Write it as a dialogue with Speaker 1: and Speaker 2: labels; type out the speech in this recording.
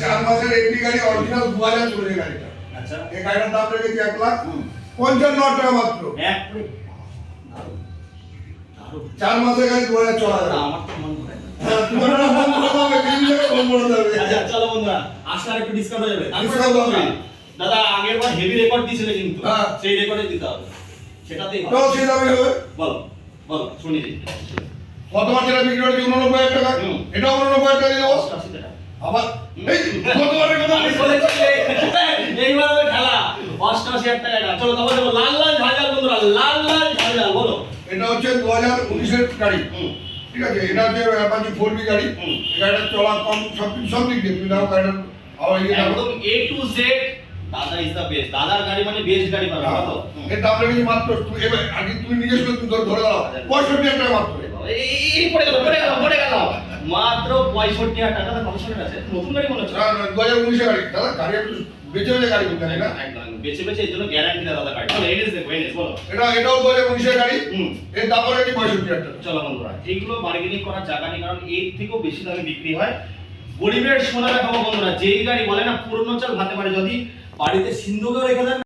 Speaker 1: 4 মাসের এমডি গাড়ি অরিজিনাল 2000 চলে গাড়িটা।
Speaker 2: আচ্ছা,
Speaker 1: এই গাড়িটার দাম রেখেছি 1,55,000 টাকা মাত্র।
Speaker 2: এক
Speaker 1: 4 মাসের গাড়ি 2000 চলা যাবে।
Speaker 2: আমার তো মন ভরে না।
Speaker 1: হ্যাঁ, তোমার না মন ভরে যাবে, বিজনেসে মন ভরে যাবে।
Speaker 2: আচ্ছা চলো বন্ধুরা, আসলে আর একটু ডিসকাউন্ট হয়ে যাবে।
Speaker 1: Discount হবে।
Speaker 2: দাদা আগের বার হেভি রেকর্ড দিয়েছিলে কিন্তু,
Speaker 1: হ্যাঁ।
Speaker 2: সেই রেকর্ডে দিতে হবে, সেটাতেই
Speaker 1: তো সেই দামে হবে।
Speaker 2: বলো বলো শুনি দিই।
Speaker 1: গতবার যেটা বিক্রি করেছি 89,000 টাকা,
Speaker 2: হুম।
Speaker 1: এটাও 89,000 টাকা দেবো।
Speaker 2: 88 টাকা।
Speaker 1: আবার এই গতবারের কথা
Speaker 2: আমি বলেছি, এইবার হবে খেলা 88,000 টাকা এটা। চলো তারপর দেবো লাল লাল ঝালঝাল বন্ধুরা, লাল লাল ঝালঝাল বলো।
Speaker 1: এটা হচ্ছে 2019 এর গাড়ি।
Speaker 2: হুম।
Speaker 1: ঠিক আছে, এটা হচ্ছে অ্যাপাচি 4B গাড়ি।
Speaker 2: হুম।
Speaker 1: এই গাড়িটা চলা কম, সব দিক দিয়ে তুমি দাও গাড়িটা আবার এই দাও।
Speaker 2: একদম A to Z দাদা ইজ দা বেস্ট। দাদার গাড়ি মানে বেস্ট গাড়ি পাবে কত?
Speaker 1: এর দাম রেখেছি মাত্র, এবার আগে তুমি নিজে শুনে তুমি ধরে দাও 65,000 টাকা মাত্র।
Speaker 2: এই পড়ে গেল পড়ে গেল পড়ে গেল মাত্র 65,000 টাকা। দাদা কত সালের আছে? নতুন গাড়ি মনে হচ্ছে।
Speaker 1: 2019 এর গাড়ি। দাদা গাড়ি একটু বেঁচে বেঁচে গাড়ি কিনতে হবে না?
Speaker 2: একদম বেঁচে বেঁচে এর জন্য গ্যারান্টি দাদা গাড়ি। চলো এনএস দেখো, এনএস বলো।
Speaker 1: এটাও 2019 এর গাড়ি।
Speaker 2: হুম।
Speaker 1: এর দাম রেখেছি 65,000 টাকা।
Speaker 2: চলো বন্ধুরা, এগুলো বার্গেনিং করার জায়গা নেই, কারণ এর থেকেও বেশি দামে বিক্রি হয়। গরিবের সোনা দেখাবো বন্ধুরা, যেই গাড়ি বলে না পুরনো চাল ভাতে পারে, যদি বাড়িতে সিন্ধুকেও রেখে দেন